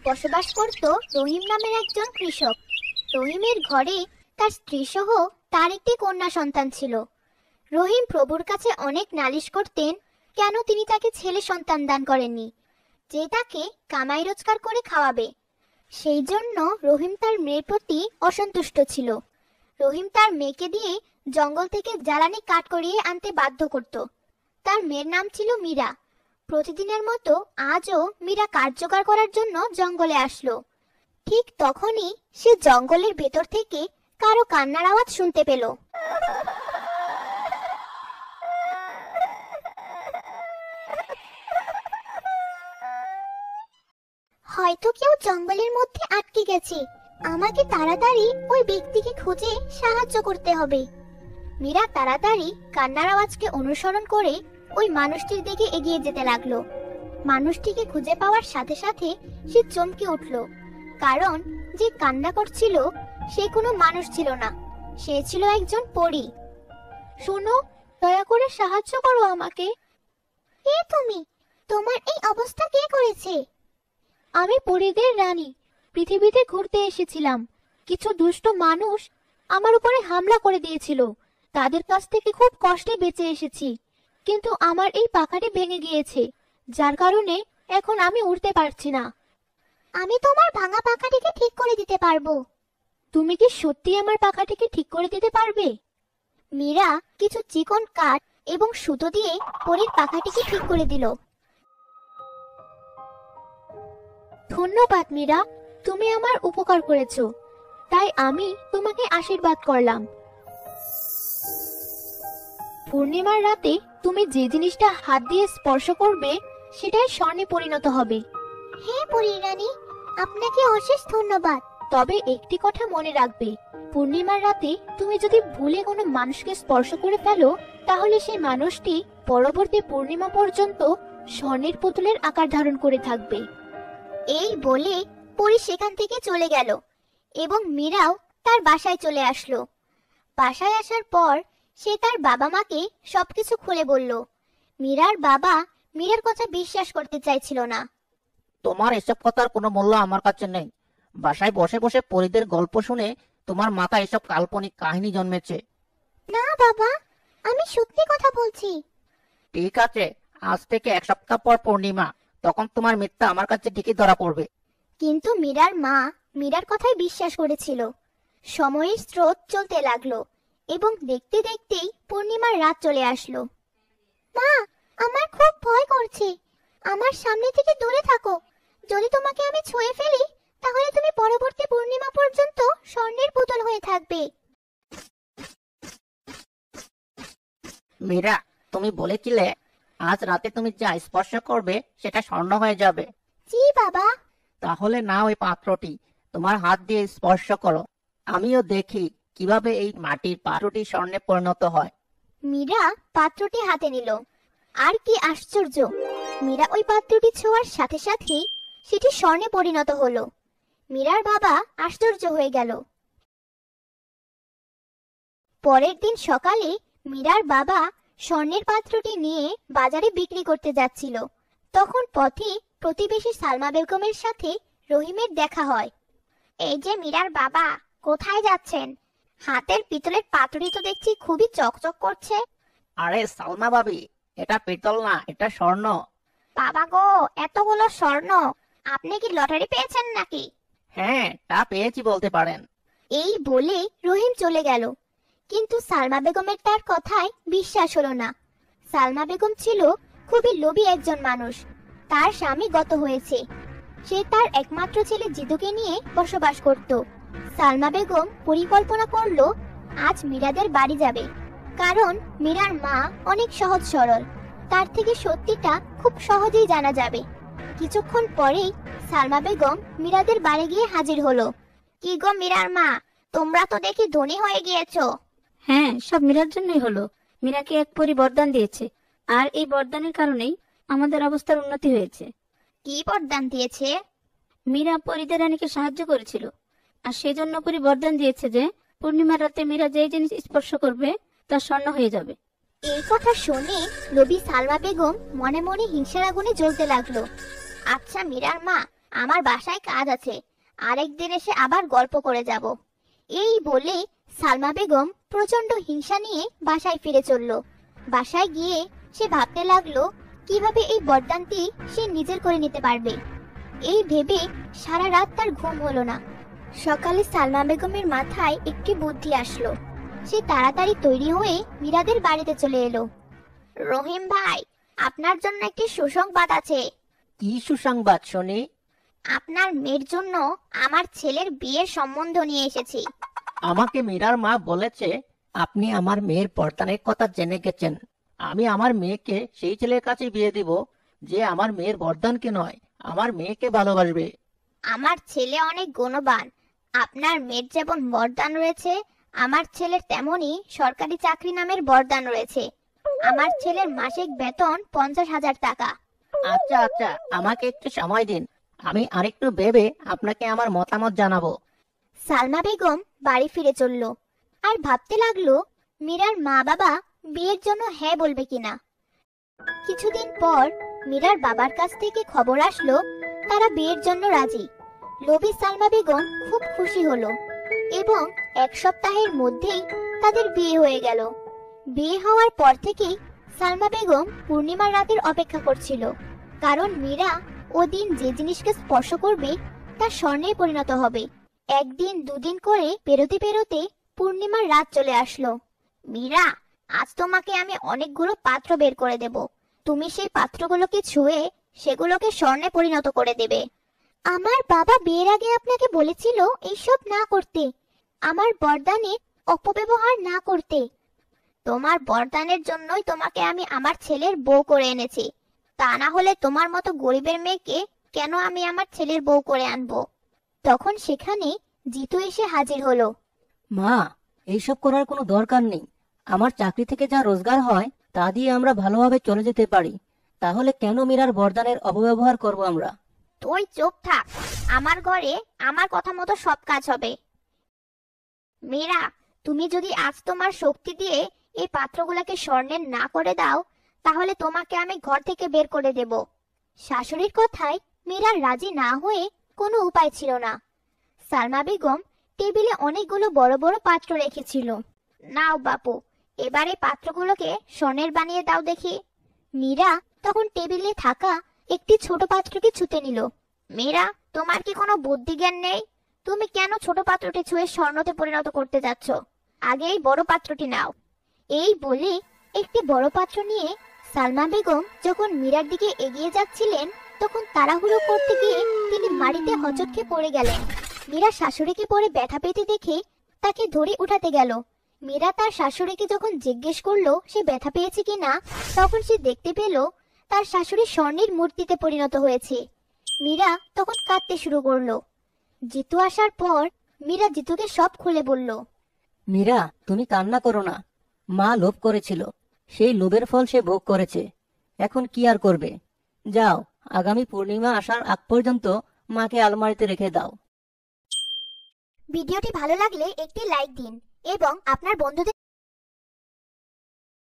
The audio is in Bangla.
বসবাস করত রহিম নামের একজন কৃষক। রহিমের ঘরে তার স্ত্রী সহ তার একটি কন্যা সন্তান ছিল। রহিম প্রভুর কাছে অনেক নালিশ করতেন কেন তিনি তাকে ছেলে সন্তান দান করেননি, যে তাকে কামাই রোজগার করে খাওয়াবে। সেই জন্য রহিম তার মেয়ের প্রতি অসন্তুষ্ট ছিল। রহিম তার মেয়েকে দিয়ে জঙ্গল থেকে জ্বালানি কাঠ করিয়ে আনতে বাধ্য করত। তার মেয়ের নাম ছিল মীরা। প্রতিদিনের মতো আজও মীরা কাঠ জোগাড় করার জন্য জঙ্গলে আসলো। ঠিক তখনই সে জঙ্গলের ভেতর থেকে কারো কান্নার আওয়াজ শুনতে পেল। হয়তো কেউ জঙ্গলের মধ্যে আটকে গেছে, আমাকে তাড়াতাড়ি ওই ব্যক্তিকে খুঁজে সাহায্য করতে হবে। মীরা তাড়াতাড়ি কান্নার আওয়াজকে অনুসরণ করে ওই মানুষটির দিকে এগিয়ে যেতে লাগলো। মানুষটিকে খুঁজে পাওয়ার সাথে সাথে সে চমকে উঠল, কারণ যে কান্না করছিল সে কোনো মানুষ ছিল না, সে ছিল একজন পরী। শোনো, দয়া করে সাহায্য করো আমাকে। কে তুমি? তোমার এই অবস্থা কে করেছে? আমি পরীদের রানী, পৃথিবীতে ঘুরতে এসেছিলাম। কিছু দুষ্ট মানুষ আমার উপরে হামলা করে দিয়েছিল, তাদের কাছ থেকে খুব কষ্টে বেঁচে এসেছি। কিন্তু আমার এই পাখাটি ভেঙে গিয়েছে, যার কারণে এখন আমি উড়তে পারছি না। আমি তোমার ভাঙা পাখাটিকে ঠিক করে দিতে পারবো। তুমি কি সত্যি আমার পাখাটিকে ঠিক করে দিতে পারবে? মীরা কিছু চিকন কাঠ এবং সুতো দিয়ে পরীর পাখাটিকে ঠিক করে দিল। ধন্যবাদ মীরা, তুমি আমার উপকার করেছো, তাই আমি তোমাকে আশীর্বাদ করলাম। পূর্ণিমার রাতে তুমি যে জিনিসটা হাত দিয়ে স্পর্শ করবে সেটাই স্বর্ণে পরিণত হবে। হ্যাঁ পরীর রানী, আপনাকে অশেষ ধন্যবাদ। তবে একটি কথা মনে রাখবে, পূর্ণিমার রাতে তুমি যদি ভুলে কোনো মানুষকে স্পর্শ করে ফেলো, তাহলে সেই মানুষটি পরবর্তী পূর্ণিমা পর্যন্ত স্বর্ণের পুতুলের আকার ধারণ করে থাকবে। এই বলে পরী সেখান থেকে চলে গেল এবং মীরাও তার বাসায় চলে আসলো। বাসায় আসার পর সে তার বাবা মাকে সবকিছু খুলে বলল। মীরার বাবা মীরার কথা বিশ্বাস করতে চাইছিল না। তোমার এসব কথার কোনো মূল্য আমার কাছে নেই। বাসায় বসে বসে পরীদের গল্প শুনে তোমার মাথায় এসব কাল্পনিক কাহিনী জন্মেছে। না বাবা, আমি সত্যি কথা বলছি। ঠিক আছে, আজ থেকে 1 সপ্তাহ পর পূর্ণিমা, তখন তোমার মিথ্যা আমার কাছে ঠিকই ধরা পড়বে। কিন্তু মীরার মা মীরার কথাই বিশ্বাস করেছিল। সময়ের স্রোত চলতে লাগলো এবং দেখতে দেখতেই পূর্ণিমার রাত চলে আসলো। মা, আমার খুব ভয় করছে। আমার সামনে থেকে দূরে থাকো। যদি তোমাকে আমি ছুঁয়ে ফেলি তাহলে তুমি পরবর্তী পূর্ণিমা পর্যন্ত স্বর্ণের পুতুল হয়ে থাকবে। মীরা, তুমি বলেছিলে আজ রাতে তুমি যা স্পর্শ করবে সেটা স্বর্ণ হয়ে যাবে। জি বাবা। তাহলে না, ওই পাত্রটি তোমার হাত দিয়ে স্পর্শ করো, আমিও দেখি কিভাবে এই মাটির পাত্রটি স্বর্ণে পরিণত হয়। মীরা পাত্রটি হাতে নিল। আর কি আশ্চর্য, মীরা ওই পাত্রটি ছোঁয়ার সাথে সাথেই সেটি স্বর্ণে পরিণত হলো। মীরার বাবা আশ্চর্য হয়ে গেল। পরের দিন সকালে মীরার বাবা স্বর্ণের পাত্রটি নিয়ে বাজারে বিক্রি করতে যাচ্ছিল। তখন পথে প্রতিবেশী সালমা বেগমের সাথে রহিমের দেখা হয়। এই যে মীরার বাবা, কোথায় যাচ্ছেন? হাতের পিতলের পাত্রটি তো দেখছি খুবই চকচক করছে। আরে সালমা ভাবি, এটা পিতল না, এটা স্বর্ণ। বাবা গো, এতগুলো স্বর্ণ! আপনি কি লটারি পেয়েছেন নাকি? হ্যাঁ, তা পেয়েছি বলতে পারেন। এই বলে রহিম চলে গেল। কিন্তু সালমা বেগমের তার কথায় বিশ্বাস হলো না। সালমা বেগম ছিল খুবই লোভী একজন মানুষ। তার স্বামী গত হয়েছে। সে তার একমাত্র ছেলে জিদুকে নিয়ে বসবাস করত। সালমা বেগম পরিকল্পনা করলো আজ মীরাদের বাড়ি যাবে, কারণ মীরার মা অনেক সহজ সরল, তার থেকে সত্যিটা খুব সহজেই জানা যাবে। কিছুক্ষণ পরেই সালমা বেগম মীরাদের বাড়ি গিয়ে হাজির হলো। কি গো মীরার মা, তোমরা তো দেখি ধনী হয়ে গিয়েছো। হ্যাঁ, সব মীরার জন্যই হলো। মীরাকে এক পরী বরদান দিয়েছে, আর এই বরদানের কারণেই আমাদের অবস্থার উন্নতি হয়েছে। কি বরদান দিয়েছে? মীরা পরীদের রানীকে সাহায্য করেছিল, আর সেজন্য পরী বরদান দিয়েছে যে পূর্ণিমার রাতে মীরা যেই জিনিস স্পর্শ করবে তা স্বর্ণ হয়ে যাবে। এই কথা শুনে লোভী সালমা বেগম মনে মনে হিংসার আগুনে জ্বলতে লাগলো। আচ্ছা মীরার মা, আমার বাসায় কাজ আছে, আরেকদিন এসে আবার গল্প করে যাব। এই বলে সালমা বেগম প্রচন্ড হিংসা নিয়ে বাসায় ফিরে চলল। বাসায় গিয়ে সে ভাবতে লাগলো কিভাবে এই বরদানটি সে নিজের করে নিতে পারবে। এই ভেবে সারা রাত তার ঘুম হলো না। সকালে সালমা বেগমের মাথায় একটি বুদ্ধি আসলো। সে তাড়াতাড়ি তৈরি হয়ে মীরাদের বাড়িতে চলে এলো। রহিম ভাই, আপনার জন্য একটি সুসংবাদ আছে। কি সুসংবাদ শুনি? আপনার মেয়ের জন্য আমার ছেলের বিয়ের সম্বন্ধ নিয়ে এসেছি। আমাকে মীরার মা বলেছে আপনি আমার মেয়ের বরদানের কথা জেনে গেছেন। আমি আমার মেয়েকে সেই ছেলের কাছে বিয়ে দিব যে আমার মেয়ের বরদানকে নয়, আমার মেয়েকে ভালোবাসবে। আমার ছেলে অনেক গুণবান। আপনার মেয়ের যেমন বরদান রয়েছে, আমার ছেলের তেমনি সরকারি চাকরি নামের বরদান রয়েছে। আমার ছেলের মাসিক বেতন 50,000 টাকা। আচ্ছা আচ্ছা, আমাকে একটু সময় দিন, আমি আরেকটু ভেবে আপনাকে আমার মতামত জানাবো। সালমা বেগম বাড়ি ফিরে চলল আর ভাবতে লাগলো মীরার মা বাবা বিয়ের জন্য হ্যাঁ বলবে কিনা। কিছুদিন পর মীরার বাবার কাছ থেকে খবর আসলো তারা বিয়ের জন্য রাজি। লোভী সালমা বেগম খুব খুশি হলো এবং এক সপ্তাহের মধ্যেই তাদের বিয়ে হয়ে গেল। বিয়ে হওয়ার পর থেকেই সালমা বেগম পূর্ণিমার রাতের অপেক্ষা করছিল, কারণ মীরা ওদিন যে জিনিসকে স্পর্শ করবে তা স্বর্ণে পরিণত হবে। একদিন দুদিন করে পেরোতে পেরোতে পূর্ণিমার রাত চলে আসলো। মীরা, আজ তোমাকে আমি অনেকগুলো পাত্র বের করে দেব। তুমি সেই পাত্রগুলোকে ছুঁয়ে সেগুলোকে স্বর্ণে পরিণত করে দেবে। আমার বাবা বিয়ের আগে আপনাকে বলেছিল এইসব না করতে, আমার বরদানের অপব্যবহার না করতে। তোমার বরদানের জন্যই তোমাকে আমি আমার ছেলের বউ করে এনেছি। তা না হলে তোমার মতো গরিবের মেয়েকে কেন আমি আমার ছেলের বউ করে আনবো? তখন সেখানে জিতু এসে হাজির হলো। মা, এইসব করার কোনো দরকার নেই। আমার চাকরি থেকে যা রোজগার হয় তা দিয়ে আমরা ভালোভাবে চলে যেতে পারি। তাহলে কেন মীরার বরদানের অপব্যবহার করব আমরা? তুই চুপ থাক, আমার ঘরে আমার কথা মতো সব কাজ হবে। মীরা, তুমি যদি আজ তোমার শক্তি দিয়ে এই পাত্রগুলোকে স্বর্ণের না করে দাও, তাহলে তোমাকে আমি ঘর থেকে বের করে দেব। শাশুড়ির কথায় মীরার রাজি না হয়ে কোনো উপায় ছিল না। সালমা বেগম টেবিলে অনেকগুলো বড় বড় পাত্র রেখেছিল। নাও বাপু, এবারে পাত্রগুলোকে স্বর্ণের বানিয়ে দাও দেখি। মীরা তখন টেবিলে থাকা একটি ছোট পাত্রকে ছুঁতে নিল। মীরা, তোমার কি কোনো বুদ্ধি জ্ঞান নেই? তুমি কেন ছোট পাত্রটি ছুঁয়ে স্বর্ণতে পরিণত করতে যাচ্ছ? আগে এই বড় পাত্রটি নাও। এই বলে একটি বড় পাত্র নিয়ে সালমা বেগম যখন মীরার দিকে এগিয়ে যাচ্ছিলেন, তখন তাড়াহুড়ো করতে গিয়ে তিনি মাটিতে হচটকে পড়ে গেলেন। মীরা শাশুড়িকে পড়ে ব্যথা পেতে দেখে তাকে ধরে উঠাতে গেল। মীরা তার শাশুড়িকে যখন জিজ্ঞেস করলো সে ব্যথা পেয়েছে কিনা, তখন সে দেখতে পেল তার শাশুড়ি স্বর্ণের মূর্তিতে পরিণত হয়েছে। মীরা তখন কাঁদতে শুরু করলো। জিতু আসার পর মীরা জিতুকে সব খুলে বলল। মীরা, তুমি কান্না করো না। মা লোভ করেছিল, সেই লোভের ফল সে ভোগ করেছে। এখন কি আর করবে? যাও, আগামী পূর্ণিমা আসার আগ পর্যন্ত মাকে আলমারিতে রেখে দাও। ভিডিওটি ভালো লাগলে একটি লাইক দিন এবং আপনার বন্ধুদের